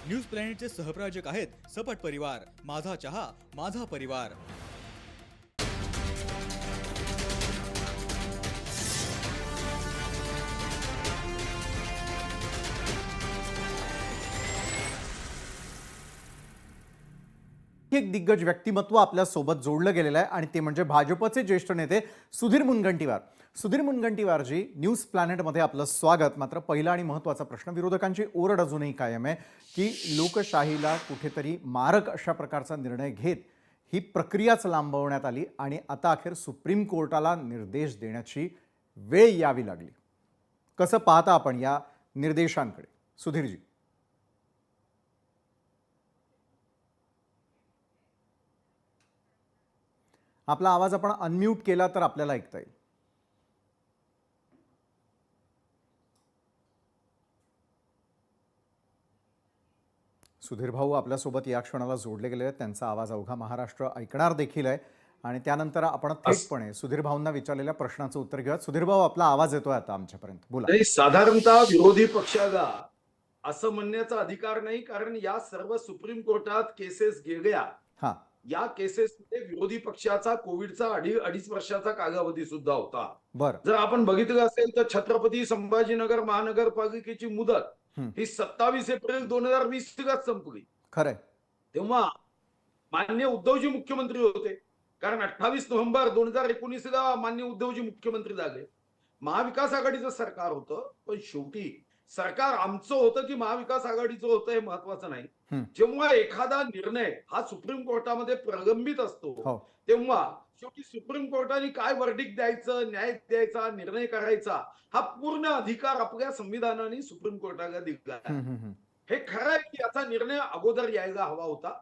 News प्लॅनेटचे सहप्रायोजक आहेत सपट परिवार, माझा चहा, माझा परिवार. एक दिग्गज व्यक्तिमत्व आपल्या सोबत जोडलं गेलेलं आहे आणि ते म्हणजे भाजपचे ज्येष्ठ नेते सुधीर मुनगंटीवार. सुधीर मुनगंटीवारजी, न्यूज प्लॅनेटमध्ये आपलं स्वागत. मात्र पहिला आणि महत्त्वाचा प्रश्न, विरोधकांची ओरड अजूनही कायम आहे की लोकशाहीला कुठेतरी मारक अशा प्रकारचा निर्णय घेत ही प्रक्रियाच लांबवण्यात आली आणि आता अखेर सुप्रीम कोर्टाला निर्देश देण्याची वेळ यावी लागली. कसं पाहता आपण या निर्देशांकडे सुधीरजी? आपला आवाज आपण अनम्यूट केला तर आपल्याला ऐकता येईल. सुधीर भाऊ आपल्यासोबत या क्षणाला जोडले गेले आहेत. त्यांचा आवाज अवघा महाराष्ट्र ऐकणार देखील आहे आणि त्यानंतर आपण थेटपणे सुधीर भाऊंना विचारलेल्या प्रश्नाचं उत्तर घेऊयात. सुधीर भाऊ, आपला आवाज येतोय आता आमच्यापर्यंत, बोला. नाही, साधारणतः विरोधी पक्षाला असं म्हणण्याचा अधिकार नाही, कारण या सर्व सुप्रीम कोर्टात केसेस गेल्या. हा, या केसेसमध्ये विरोधी पक्षाचा कोविडचा अडीच वर्षाचा कालावधी सुद्धा होता. बरं. जर आपण बघितलं असेल तर छत्रपती संभाजीनगर महानगरपालिकेची मुदत ही 27 एप्रिल 2020 ला संपली. खरंय. तेव्हा मान्य उद्धवजी मुख्यमंत्री होते, कारण 28 नोव्हेंबर 2019 ला मान्य उद्धवजी मुख्यमंत्री झाले. महाविकास आघाडीचं सरकार होतं, पण शेवटी सरकार आमचं होतं की महाविकास आघाडीचं होतं हे महत्वाचं नाही. जेव्हा एखादा निर्णय हा सुप्रीम कोर्टामध्ये प्रलंबित असतो, तेव्हा शेवटी सुप्रीम कोर्टाने काय वर्डिक्ट द्यायचं, न्याय द्यायचा, निर्णय करायचा, हा पूर्ण अधिकार आपल्या संविधानाने सुप्रीम कोर्टाला दिला. हे खरं आहे की याचा निर्णय अगोदर यायला हवा होता.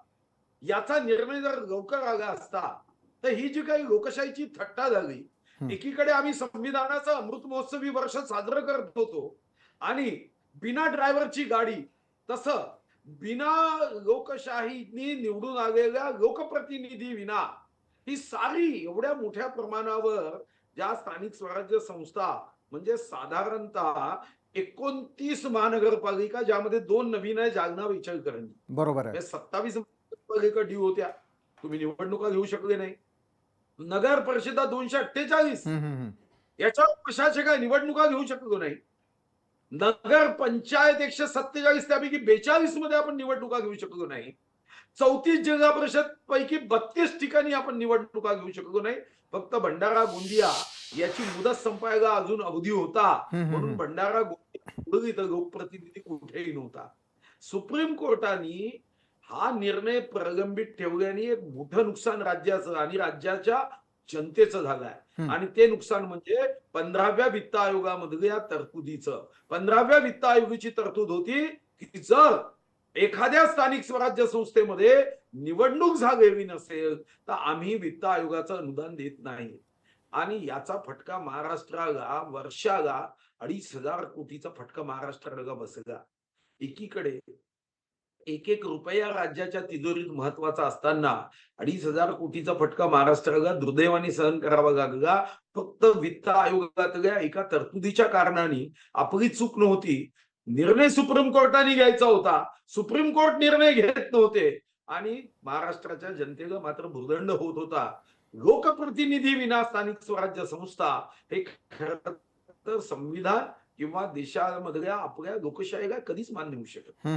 याचा निर्णय जर लवकर आला असता तर ही जी काही लोकशाहीची थट्टा झाली, एकीकडे आम्ही संविधानाचं अमृत महोत्सवी वर्ष साजरं करत होतो आणि बिना ड्रायव्हरची गाडी, तसं बिना लोकशाहीनी निवडून आलेल्या लोकप्रतिनिधी विना ही सारी एवढ्या मोठ्या प्रमाणावर ज्या स्थानिक स्वराज्य संस्था, म्हणजे साधारणतः 29 महानगरपालिका, ज्यामध्ये 2 नवीन आहे, जालना व इचलकरंजी. बरोबर आहे. 27 महानगरपालिका डी होत्या, तुम्ही निवडणुका घेऊ शकले नाही. नगर परिषदा 248, याच्यावर कशाचे काय निवडणुका घेऊ शकलो नाही. नगर पंचायत 147 त्यापैकी 42 मध्ये आपण निवडणुका घेऊ शकलो नाही. 34 जिल्हा परिषद पैकी 32 ठिकाणी आपण निवडणुका घेऊ शकलो नाही. फक्त भंडारा गोंदिया याची मुदत संपायला अजून अवधी होता, म्हणून भंडारा गोंदिया इथं लोकप्रतिनिधी कुठेही नव्हता. सुप्रीम कोर्टाने हा निर्णय प्रलंबित ठेवल्याने एक मोठं नुकसान राज्याचं आणि राज्याच्या जनतेचं झालंय. आणि ते नुकसान म्हणजे 15व्या वित्त आयोगामधल्या तरतुदीचं. 15व्या वित्त आयोगाची तरतूद होती की जर एखाद्या स्थानिक स्वराज्य संस्थेमध्ये निवडणूक झालेली नसेल तर आम्ही वित्त आयोगाचं अनुदान देत नाही. आणि याचा फटका महाराष्ट्राला वर्षाला 2,500 कोटीचा फटका महाराष्ट्राला बसला. एकीकडे एक रुपया राज्याच्या तिजोरीत महत्वाचा असताना 2,500 कोटीचा फटका महाराष्ट्राला दुर्दैवाने सहन करावा लागला. फक्त वित्त आयोगातल्या एका तरतुदीच्या कारणाने. आपली चूक नव्हती, निर्णय सुप्रीम कोर्टाने घ्यायचा होता, सुप्रीम कोर्ट निर्णय घेत नव्हते आणि महाराष्ट्राच्या जनतेला मात्र भुर्दंड होत होता. लोकप्रतिनिधी विना स्थानिक स्वराज्य संस्था हे खरं तर संविधान किंवा देशामधल्या आपल्या लोकशाहीला कधीच मान्य होऊ शकत.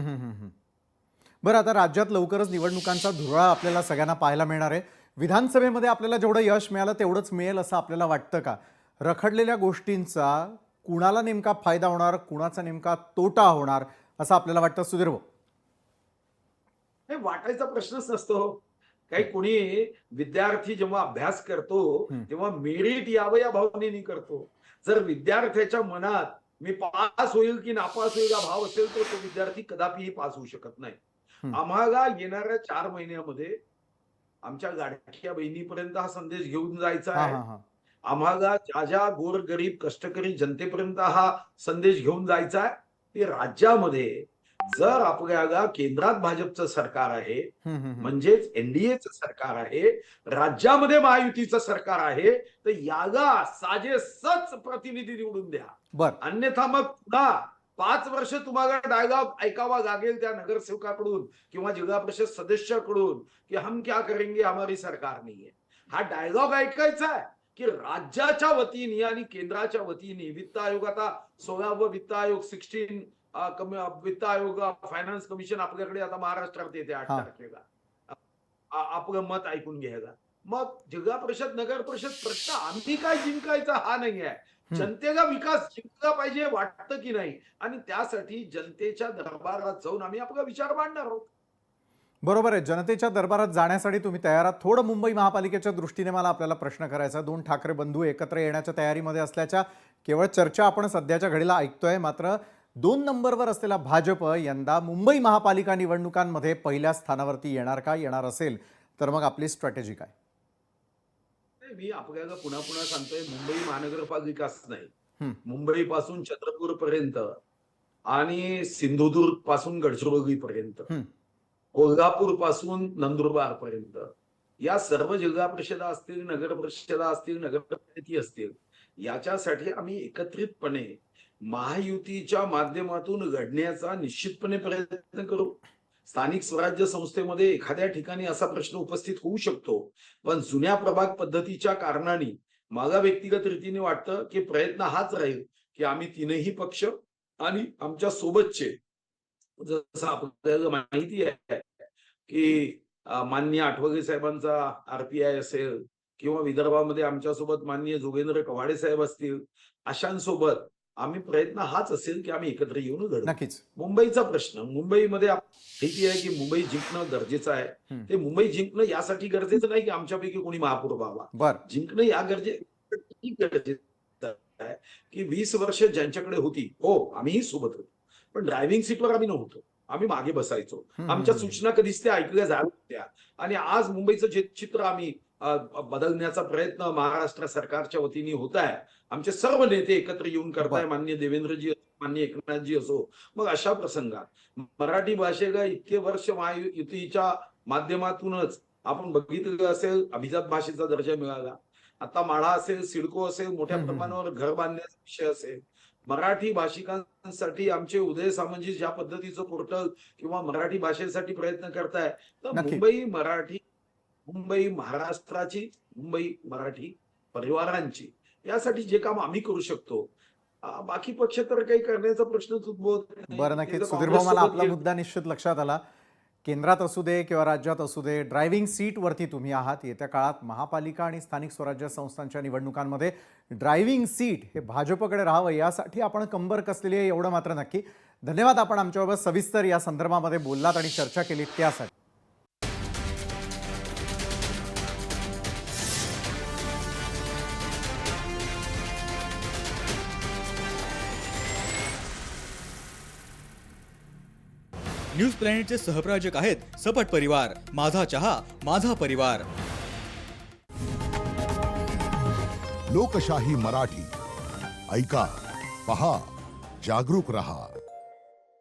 बरं, आता राज्यात लवकरच निवडणुकांचा धुरळा आपल्याला सगळ्यांना पाहायला मिळणार आहे. विधानसभेमध्ये आपल्याला जेवढं यश मिळालं तेवढंच मिळेल असं आपल्याला वाटतं का? रखडलेल्या गोष्टींचा कुणाला नेमका फायदा होणार, कुणाचा नेमका तोटा होणार असं आपल्याला वाटतं सुधीर भाऊ? हे वाटायचा प्रश्नच नसतो. काही कोणी विद्यार्थी जेव्हा अभ्यास करतो तेव्हा मेरिट यावं या भावनेने करतो. जर विद्यार्थ्याच्या मनात मी पास होईल की नापास होईल हा भाव असेल तर तो विद्यार्थी कदापिही पास होऊ शकत नाही. आम्हाला येणाऱ्या 4 महिन्यामध्ये आमच्या लाडक्या बहिणीपर्यंत हा संदेश घेऊन जायचा आहे. आम्हाला ज्या गोरगरीब कष्टकरी जनतेपर्यंत हा संदेश घेऊन जायचा आहे. ते राज्यामध्ये जर आपल्याला केंद्रात भाजपचं सरकार आहे, म्हणजेच एनडीएचं सरकार आहे, राज्यामध्ये महायुतीचं सरकार आहे, तर याला साजेसच प्रतिनिधी निवडून द्या. अन्यथा मग पुन्हा 5 वर्ष तुम्हाला डायलॉग ऐकावा लागेल त्या नगरसेवकाकडून किंवा जिल्हा परिषद सदस्याकडून की हम क्या करेंगे हमारी सरकार नहीं है. हा डायलॉग ऐकायचा आहे की राज्याच्या वतीने आणि केंद्राच्या वतीने वित्त आयोग, आता 16वा वित्त आयोग, 16 वित्त आयोग फायनान्स कमिशन आपल्याकडे आता महाराष्ट्रात येते 8 तारखेला आपलं मत ऐकून घ्यायला. मग जिल्हा परिषद नगर परिषद प्रश्न आम्ही काय जिंकायचा हा नाही आहे, जनतेला विकास जिंकला पाहिजे वाटतं की नाही, आणि त्यासाठी जनतेच्या दरबारात जाऊन आम्ही आपला विचार मांडणार आहोत. बरोबर आहे. जनतेच्या दरबारात जाण्यासाठी तुम्ही तयार आहात. थोडं मुंबई महापालिकेच्या दृष्टीने मला आपल्याला प्रश्न करायचा. 2 ठाकरे बंधू एकत्र येण्याच्या तयारीमध्ये असल्याच्या केवळ चर्चा आपण सध्याच्या घडीला ऐकतोय. मात्र 2 नंबरवर असलेला भाजप यंदा मुंबई महापालिका निवडणुकांमध्ये पहिल्या स्थानावरती येणार का? येणार असेल तर मग आपली स्ट्रॅटेजी काय? मी आपल्याला पुन्हा पुन्हा सांगतोय, मुंबई महानगरपालिकाच नाही, मुंबई पासून चंद्रपूर पर्यंत आणि सिंधुदुर्ग पासून गडचिरोली पर्यंत, कोल्हापूर पासून नंदुरबार पर्यंत या सर्व जिल्हा परिषदा असतील, नगर परिषदा असतील, नगरपंचायती असतील, याच्यासाठी आम्ही एकत्रितपणे महायुतीच्या माध्यमातून लढण्याचा निश्चितपणे प्रयत्न करू. स्थानिक स्वराज्य संस्थेमध्ये एखाद्या ठिकाणी असा प्रश्न उपस्थित होऊ शकतो, पण जुन्या प्रभाग पद्धतीच्या कारणाने मला व्यक्तिगत रीतीने वाटतं की प्रयत्न हाच राहील की आम्ही 3ही पक्ष आणि आमच्या सोबतचे, जसं आपल्याला माहिती आहे की माननीय आठवले साहेबांचा आरपीआय असेल किंवा विदर्भामध्ये आमच्यासोबत माननीय जोगेंद्र कवाडे साहेब असतील, अशांसोबत आम्ही प्रयत्न हाच असेल की आम्ही एकत्र येऊन लढू. नक्कीच. मुंबईचा प्रश्न, मुंबईमध्ये माहिती आहे की मुंबई जिंकणं गरजेचं आहे. ते मुंबई जिंकणं यासाठी गरजेचं नाही की आमच्यापैकी कोणी महापौर व्हावा. जिंकणं या गरजेचं आहे की 20 वर्ष ज्यांच्याकडे होती, हो आम्हीही सोबत होतो, पण ड्रायव्हिंग सीटवर आम्ही नव्हतो, आम्ही मागे बसायचो, आमच्या सूचना कधीच त्या ऐकल्या जात होत्या. आणि आज मुंबईचं जे चित्र आम्ही बदलण्याचा प्रयत्न महाराष्ट्र सरकारच्या वतीने होत आहे, आमचे सर्व नेते एकत्र येऊन करताय, माननीय देवेंद्रजी, माननीय एकनाथजी असो. मग अशा प्रसंगात मराठी भाषेला इतके वर्ष महायुतीच्या माध्यमातूनच आपण बघितलं असेल अभिजात भाषेचा दर्जा मिळाला. आता माळा असेल, सिडको असेल, मोठ्या प्रमाणावर घर बांधण्याचा विषय असेल, मराठी भाषिकांसाठी आमचे उदय सामंजी ज्या पद्धतीचं पोर्टल किंवा मराठी भाषेसाठी प्रयत्न करताय, तर मुंबई महाराष्ट्राची, मुंबई मराठी परिवारांची, यासाठी जे काम आम्ही करू शकतो, बाकी पक्ष तर काही करण्याचा प्रश्नच उद्भवत नाही. बरं, नक्कीच. सुधीर भाऊ, मला आपला मुद्दा निश्चित लक्षात आला. केंद्रात असू दे किंवा राज्यात असू दे, ड्रायव्हिंग सीटवरती तुम्ही आहात. येत्या काळात महापालिका आणि स्थानिक स्वराज्य संस्थांच्या निवडणुकांमध्ये ड्रायव्हिंग सीट हे भाजपकडे राहावं यासाठी आपण कंबर कसलेली आहे, एवढं मात्र नक्की. धन्यवाद, आपण आमच्याबरोबर सविस्तर या संदर्भामध्ये बोललात आणि चर्चा केली त्यासाठी. न्यूज प्लॅनेटचे सहप्रायोजक आहेत सपट परिवार, माझा चहा, माझा परिवार. लोकशाही मराठी, ऐका, पहा, जागरूक रहा.